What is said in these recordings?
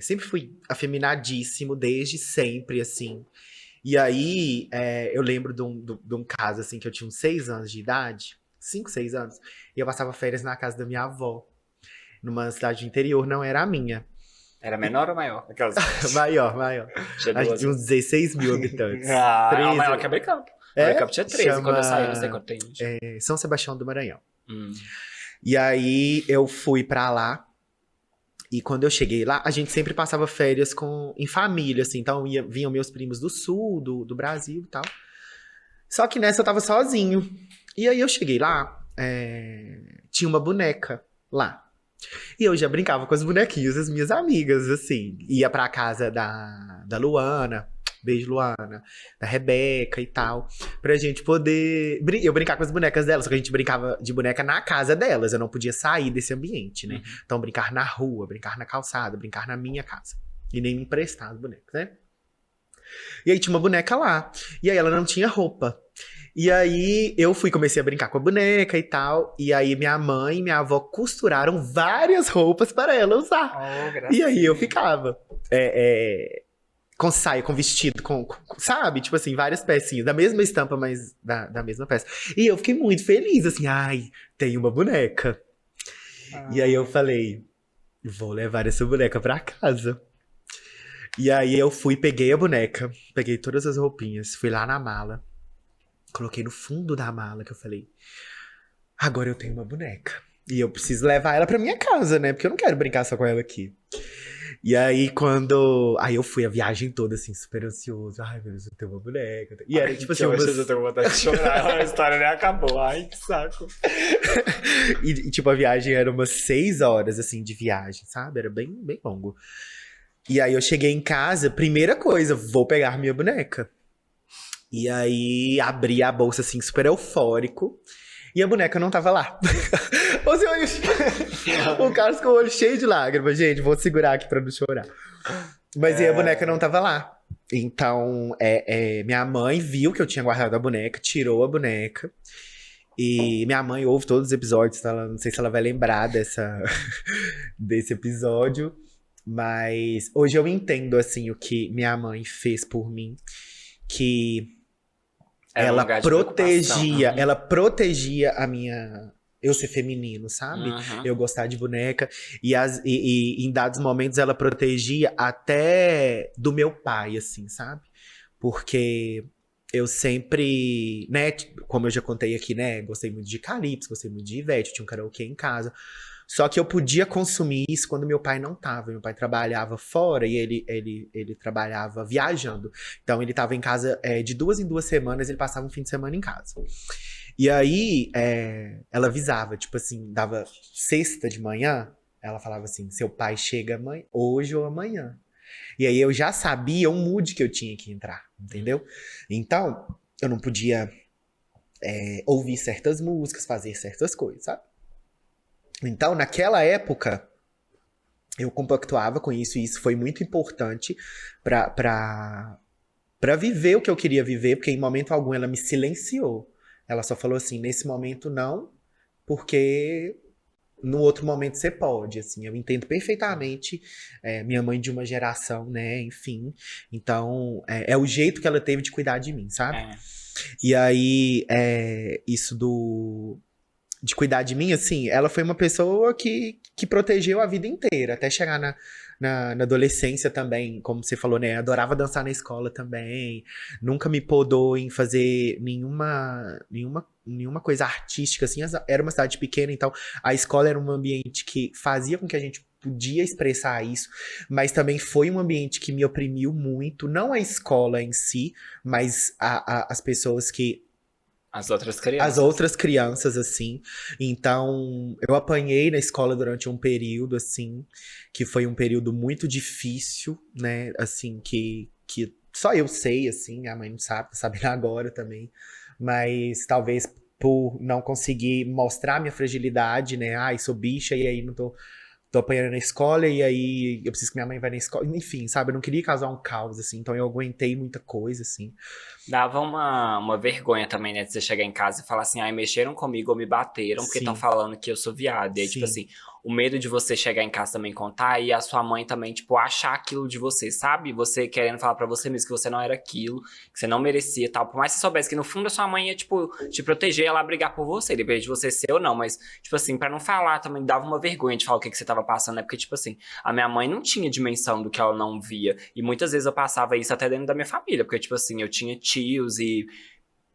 Sempre fui afeminadíssimo, desde sempre, assim. E aí, eu lembro de um caso, assim, que eu tinha uns 6 anos de idade. 5, 6 anos. E eu passava férias na casa da minha avó. Numa cidade do interior, não era a minha. Era menor ou maior? Aquelas... Maior, maior. Tinha Acho que duas, tinha né? uns 16 mil habitantes. Ah, o 13. maior que Abricampo. É? Abricampo tinha 13 quando eu saí, não sei Chama quanto tem hoje. São Sebastião do Maranhão. Hum. E aí eu fui pra lá. E quando eu cheguei lá, a gente sempre passava férias em família, assim. Então vinham meus primos do sul, do Brasil e tal. Só que nessa eu tava sozinho. E aí eu cheguei lá, tinha uma boneca lá. E eu já brincava com as bonequinhas das minhas amigas, assim. Ia pra casa da Luana, beijo Luana, da Rebeca e tal. Pra gente poder. Eu brincar com as bonecas delas, só que a gente brincava de boneca na casa delas. Eu não podia sair desse ambiente, né? Então brincar na rua, brincar na calçada, brincar na minha casa. E nem me emprestar as bonecas, né? E aí tinha uma boneca lá. E aí ela não tinha roupa. E aí eu comecei a brincar com a boneca e tal. E aí minha mãe e minha avó costuraram várias roupas para ela usar. Oh, E aí eu ficava com saia, com vestido, sabe? Tipo assim, várias pecinhas, da mesma estampa, mas da mesma peça. E eu fiquei muito feliz, assim, ai, tem uma boneca. E aí eu falei, vou levar essa boneca pra casa. E aí eu peguei a boneca, peguei todas as roupinhas, fui lá na mala, coloquei no fundo da mala, que eu falei, agora eu tenho uma boneca. E eu preciso levar ela pra minha casa, né? Porque eu não quero brincar só com ela aqui. E aí, Aí eu fui a viagem toda, assim, super ansioso. Ai, meu Deus, eu tenho uma boneca. E era, tipo assim, Hoje eu tenho vontade de chorar. A história nem acabou. Ai, que saco. E, tipo, a viagem era umas 6 horas, assim, de viagem, sabe? Era bem, bem longo. E aí eu cheguei em casa, primeira coisa, vou pegar minha boneca. E aí abri a bolsa, assim, super eufórico. E a boneca não tava lá. O Carlos com o olho cheio de lágrimas, gente. Vou segurar aqui pra não chorar. Mas aí a boneca não tava lá. Então, minha mãe viu que eu tinha guardado a boneca, tirou a boneca. E minha mãe ouve todos os episódios, tá? Não sei se ela vai lembrar desse episódio. Mas hoje eu entendo, assim, o que minha mãe fez por mim. Que ela protegia a minha... Eu ser feminino, sabe? Eu gostar de boneca. E em dados momentos ela protegia até do meu pai, assim, sabe? Porque eu sempre, né? Como eu já contei aqui, né? Gostei muito de Calypso, gostei muito de Ivete, tinha um karaokê em casa. Só que eu podia consumir isso quando meu pai não tava. Meu pai trabalhava fora e ele trabalhava viajando. Então ele tava em casa de 2 em 2 semanas, ele passava um fim de semana em casa. E aí ela avisava, tipo assim, dava sexta de manhã, ela falava assim, seu pai chega hoje ou amanhã. E aí eu já sabia o mood que eu tinha que entrar, entendeu? Então, eu não podia ouvir certas músicas, fazer certas coisas, sabe? Então, naquela época, eu compactuava com isso, e isso foi muito importante pra viver o que eu queria viver, porque em momento algum ela me silenciou. Ela só falou assim, nesse momento não, porque no outro momento você pode, assim. Eu entendo perfeitamente, minha mãe de uma geração, né, enfim. Então, é o jeito que ela teve de cuidar de mim, sabe? E aí, isso de cuidar de mim, assim, ela foi uma pessoa que protegeu a vida inteira, até chegar na adolescência também, como você falou, né? Adorava dançar na escola também. Nunca me podou em fazer nenhuma coisa artística, assim. Era uma cidade pequena, então a escola era um ambiente que fazia com que a gente podia expressar isso, mas também foi um ambiente que me oprimiu muito, não a escola em si, mas as pessoas que... As outras crianças, assim. Então, eu apanhei na escola durante um período, assim, que foi um período muito difícil, né? Assim, que só eu sei, assim, a mãe não sabe, tá sabendo agora também. Mas talvez por não conseguir mostrar minha fragilidade, né? Ai, sou bicha e aí não tô apanhando na escola e aí eu preciso que minha mãe vá na escola. Enfim, sabe? Eu não queria causar um caos, assim. Então eu aguentei muita coisa, assim. Dava uma vergonha também, né? De você chegar em casa e falar assim, ai, mexeram comigo ou me bateram porque estão Sim. falando que eu sou viado. E aí, tipo Sim. assim, o medo de você chegar em casa também contar e a sua mãe também, tipo, achar aquilo de você, sabe? Você querendo falar pra você mesmo que você não era aquilo, que você não merecia e tal. Por mais que você soubesse que no fundo a sua mãe ia, tipo, te proteger, ela brigar por você, depende de você ser ou não. Mas, tipo assim, pra não falar também, dava uma vergonha de falar o que você tava passando, né? Porque, tipo assim, a minha mãe não tinha dimensão do que ela não via. E muitas vezes eu passava isso até dentro da minha família, porque, tipo assim, eu tinha tios e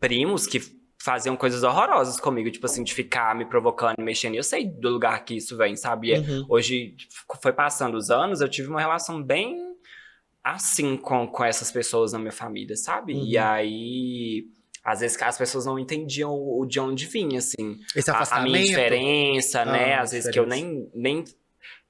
primos que faziam coisas horrorosas comigo, tipo assim, de ficar me provocando e mexendo. E eu sei do lugar que isso vem, sabe? E hoje, foi passando os anos, eu tive uma relação bem assim com essas pessoas na minha família, sabe? E aí, às vezes as pessoas não entendiam de onde vinha, assim. Esse A minha diferença, né? Às vezes que eu nem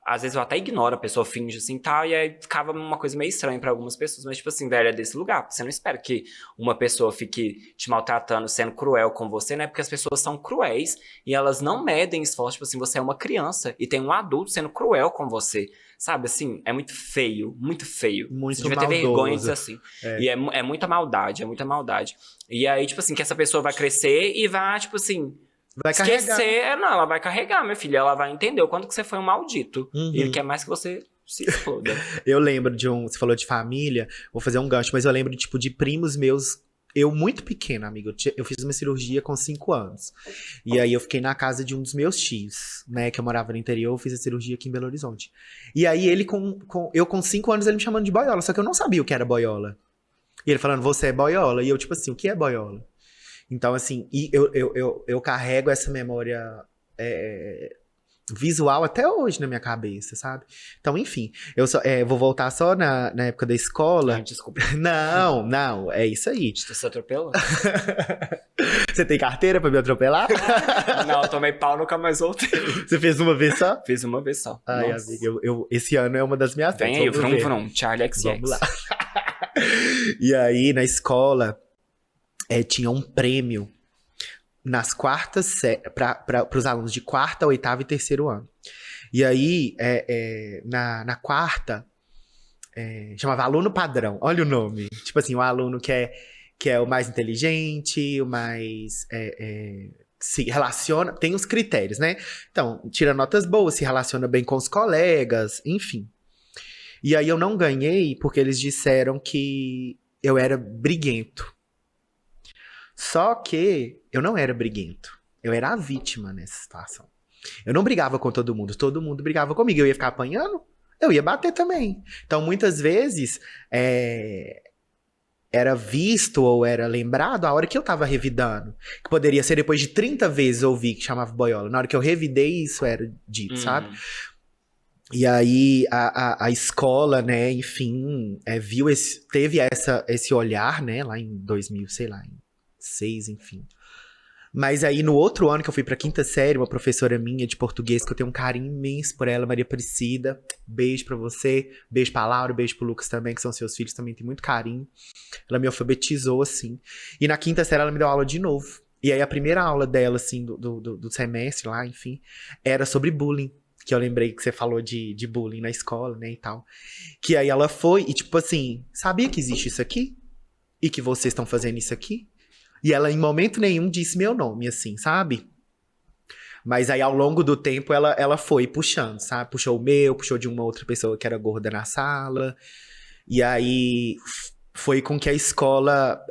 às vezes eu até ignoro, a pessoa finge assim e tal, e aí ficava uma coisa meio estranha pra algumas pessoas. Mas, tipo assim, velho, é desse lugar. Você não espera que uma pessoa fique te maltratando, sendo cruel com você, né? Porque as pessoas são cruéis e elas não medem esforço. Tipo assim, você é uma criança e tem um adulto sendo cruel com você. Sabe, assim, é muito feio, muito feio. Muito você devia maldoso. ter vergonha disso assim. E é muita maldade, é muita maldade. E aí, tipo assim, que essa pessoa vai crescer e vai, tipo assim... Vai esquecer, não, ela vai carregar, minha filha. Ela vai entender o quanto que você foi um maldito. E ele quer mais que você se exploda. Eu lembro de você falou de família, vou fazer um gancho, mas eu lembro, tipo, de primos meus, eu muito pequena, amigo, eu fiz uma cirurgia com 5 anos. E aí eu fiquei na casa de um dos meus tios, né, que eu morava no interior, eu fiz a cirurgia aqui em Belo Horizonte. E aí ele, eu com 5 anos, ele me chamando de boiola, só que eu não sabia o que era boiola. E ele falando, você é boiola? E eu, tipo assim, o que é boiola? Então, assim, e eu carrego essa memória visual até hoje na minha cabeça, sabe? Então, enfim, eu vou voltar só na época da escola. Ai, desculpa. Não, é isso aí. Você atropelou? Você tem carteira pra me atropelar? Não, eu tomei pau, nunca mais voltei. Você fez uma vez só? Fiz uma vez só. Ai, amiga, esse ano é uma das minhas Vem aí, vrum, Charlie XX. Vamos lá. E aí, na escola... tinha um prêmio nas quartas para os alunos de quarta, oitava e terceiro ano. E aí, na quarta, chamava aluno padrão. Olha o nome. Tipo assim, o aluno que é o mais inteligente, o mais... se relaciona... Tem os critérios, né? Então, tira notas boas, se relaciona bem com os colegas, enfim. E aí eu não ganhei porque eles disseram que eu era briguento. Só que eu não era briguento. Eu era a vítima nessa situação. Eu não brigava com todo mundo brigava comigo. Eu ia ficar apanhando, eu ia bater também. Então, muitas vezes, era visto ou era lembrado a hora que eu tava revidando. Que poderia ser depois de 30 vezes ouvir que chamava boiola. Na hora que eu revidei, isso era dito, sabe? E aí, a escola, né, enfim, teve esse olhar, né, lá em 2000, sei lá, em 6, enfim. Mas aí, no outro ano que eu fui pra quinta série, uma professora minha de português, que eu tenho um carinho imenso por ela, Maria Aparecida, beijo pra você, beijo pra Laura, beijo pro Lucas também, que são seus filhos, também tem muito carinho. Ela me alfabetizou, assim. E na quinta série ela me deu aula de novo. E aí a primeira aula dela, assim, do semestre lá, enfim, era sobre bullying. Que eu lembrei que você falou de bullying na escola, né, e tal. Que aí ela foi e, tipo assim, sabia que existe isso aqui? E que vocês estão fazendo isso aqui? E ela, em momento nenhum, disse meu nome, assim, sabe? Mas aí, ao longo do tempo, ela foi puxando, sabe? Puxou o meu, puxou de uma outra pessoa que era gorda na sala. E aí, foi com que a escola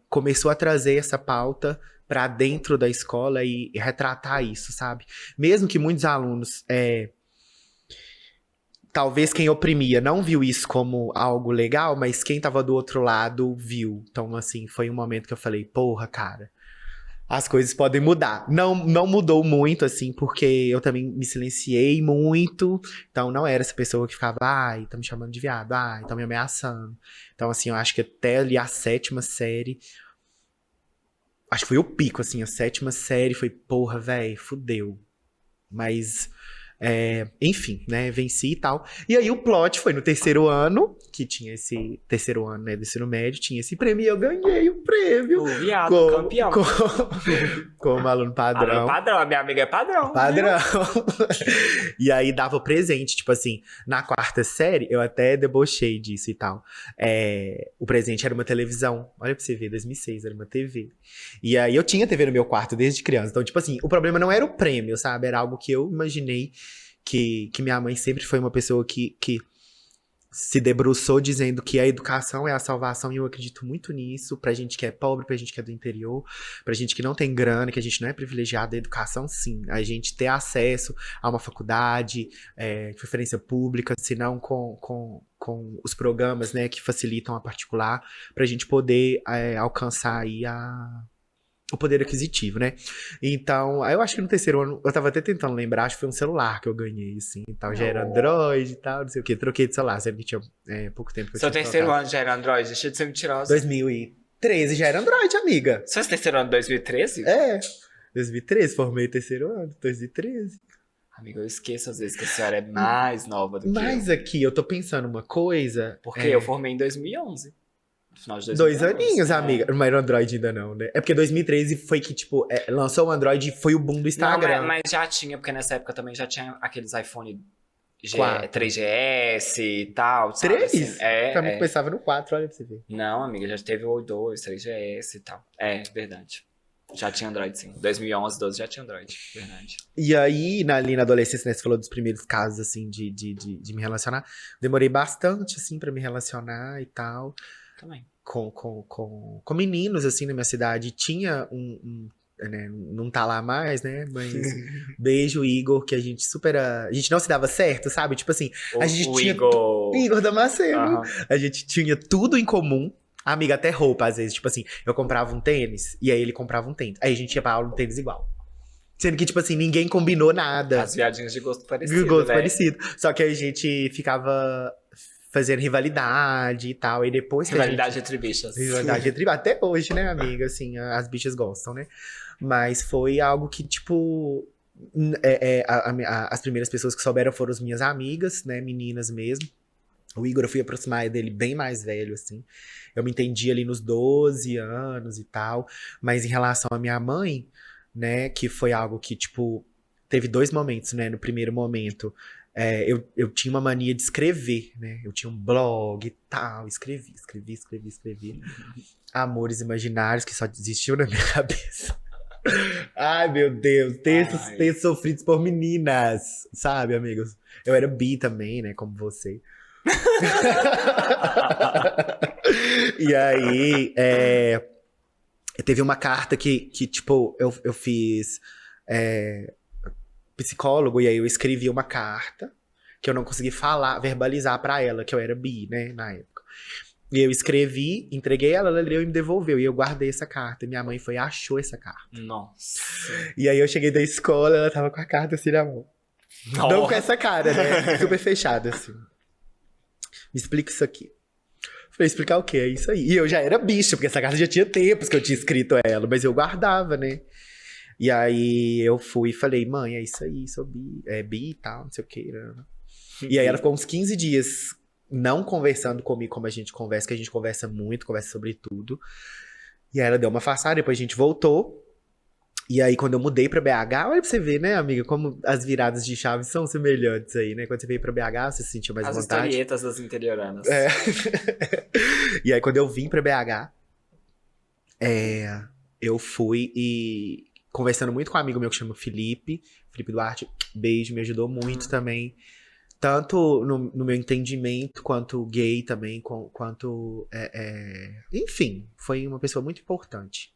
começou a trazer essa pauta pra dentro da escola e retratar isso, sabe? Mesmo que muitos alunos... talvez quem oprimia não viu isso como algo legal, mas quem tava do outro lado viu. Então, assim, foi um momento que eu falei, porra, cara, as coisas podem mudar. Não mudou muito, assim, porque eu também me silenciei muito. Então, não era essa pessoa que ficava, ai, tá me chamando de viado, ai, tá me ameaçando. Então, assim, eu acho que até ali a 7ª série... Acho que foi o pico, assim, a 7ª série foi, porra, véi, fudeu. Mas... enfim, né, venci e tal. E aí o plot foi no terceiro ano, que tinha esse terceiro ano, né, do ensino médio, tinha esse prêmio e eu ganhei o prêmio. O viado, campeão. Como aluno padrão. Aluno padrão, a minha amiga é padrão. Padrão. E aí dava o presente, tipo assim, na 4ª série, eu até debochei disso e tal. O presente era uma televisão. Olha pra você ver, 2006, era uma TV. E aí eu tinha TV no meu quarto desde criança. Então, tipo assim, o problema não era o prêmio, sabe? Era algo que eu imaginei que minha mãe sempre foi uma pessoa que se debruçou dizendo que a educação é a salvação, e eu acredito muito nisso, pra gente que é pobre, pra gente que é do interior, pra gente que não tem grana, que a gente não é privilegiado, a educação sim, a gente ter acesso a uma faculdade, de preferência pública, se não com os programas, né, que facilitam a particular, pra gente poder alcançar aí o poder aquisitivo, né? Então, eu acho que no terceiro ano, eu tava até tentando lembrar, acho que foi um celular que eu ganhei, assim, e tal, já era Android e tal, não sei o quê, troquei de celular, sendo que tinha pouco tempo que eu Seu tinha terceiro trocado. ano já era Android? Deixa de ser mentirosa. 2013 já era Android, amiga. Seu terceiro ano 2013? 2013, formei terceiro ano, 2013. Amiga, eu esqueço às vezes que a senhora é mais nova do que Mas eu. aqui, eu tô pensando uma coisa... Porque eu formei em 2011. No final de 2 2011. aninhos, amiga. Não era Android ainda não, né? É porque 2013 foi que, tipo, lançou o Android e foi o boom do Instagram. Não, mas já tinha, porque nessa época também já tinha aqueles iPhone 4. 3GS e tal, sabe? 3? Assim, Pra mim começava no 4, olha pra você ver. Não, amiga, já teve o 2, 3GS e tal. É, verdade. Já tinha Android, sim. 2011, 12 já tinha Android, verdade. E aí, ali na adolescência, né, você falou dos primeiros casos, assim, de me relacionar. Demorei bastante, assim, pra me relacionar e tal. Também. Com meninos, assim, na minha cidade. Tinha né, não tá lá mais, né, mas beijo, Igor, que a gente a gente não se dava certo, sabe? Tipo assim, a gente tinha... Igor Damasceno. Uhum. A gente tinha tudo em comum. Amiga, até roupa, às vezes. Tipo assim, eu comprava um tênis, e aí ele comprava um tênis. Aí a gente ia pra aula um tênis igual. Sendo que, tipo assim, ninguém combinou nada. As viadinhas de gosto parecido, de gosto parecido. Só que a gente ficava fazendo rivalidade e tal. E depois que rivalidade entre bichas. Rivalidade entre bichas. Até hoje, né, amiga? Assim, as bichas gostam, né? Mas foi algo que, tipo... as primeiras pessoas que souberam foram as minhas amigas, né? Meninas mesmo. O Igor, eu fui aproximar dele bem mais velho, assim. Eu me entendi ali nos 12 anos e tal. Mas em relação à minha mãe, né? Que foi algo que, tipo... Teve 2 momentos, né? No primeiro momento... eu tinha uma mania de escrever, né? Eu tinha um blog e tal, escrevi. Amores imaginários que só desistiam na minha cabeça. Ai, meu Deus, textos sofridos por meninas, sabe, amigos? Eu era bi também, né, como você. E aí, teve uma carta que tipo, eu fiz... psicólogo, e aí eu escrevi uma carta que eu não consegui verbalizar pra ela que eu era bi, né, na época. E eu escrevi, entreguei ela leu e me devolveu. E eu guardei essa carta. E minha mãe foi e achou essa carta. Nossa. E aí eu cheguei da escola, ela tava com a carta assim na mão. Nossa. Não com essa cara, né? Super fechada, assim. Me explica isso aqui. Falei, explicar o quê? É isso aí. E eu já era bicha, porque essa carta já tinha tempos que eu tinha escrito ela. Mas eu guardava, né? E aí eu fui e falei, mãe, é isso aí, sou bi, bi e tal, não sei o que. Né? E aí ela ficou uns 15 dias não conversando comigo como a gente conversa, que a gente conversa muito, conversa sobre tudo. E aí ela deu uma afastada, depois a gente voltou. E aí quando eu mudei pra BH, olha pra você ver, né, amiga, como as viradas de chave são semelhantes aí, né? Quando você veio pra BH, você se sentiu mais à vontade. As historietas das interioranas. E aí quando eu vim pra BH, eu fui e... conversando muito com um amigo meu que chama Felipe Duarte, beijo, me ajudou muito também. Tanto no meu entendimento, quanto gay também, quanto... enfim, foi uma pessoa muito importante.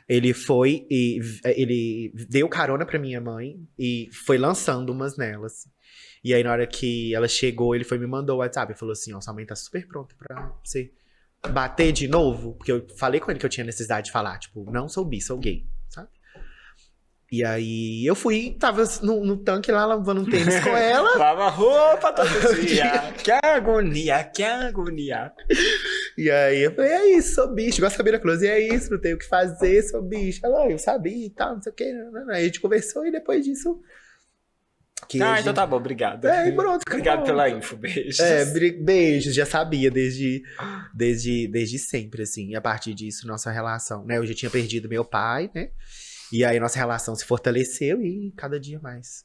Ele foi e ele deu carona pra minha mãe e foi lançando umas nelas. E aí, na hora que ela chegou, ele foi me mandou o WhatsApp e falou assim, ó, sua mãe tá super pronta pra você bater de novo. Porque eu falei com ele que eu tinha necessidade de falar, tipo, não sou bi, sou gay, sabe? E aí eu fui, tava no tanque lá, lavando um tênis com ela. Lava roupa todo dia. Que agonia, que agonia. E aí eu falei, é isso, sou bicho. Igual a Sabina Close, é isso, não tenho o que fazer, sou bicho. Ela, eu sabia e tal, não sei o que. Aí a gente conversou e depois disso... então tá bom, obrigado. E pronto. Obrigado pela info, beijos. Beijos, já sabia desde sempre, assim. E a partir disso, nossa relação, né? Eu já tinha perdido meu pai, né? E aí nossa relação se fortaleceu e cada dia mais.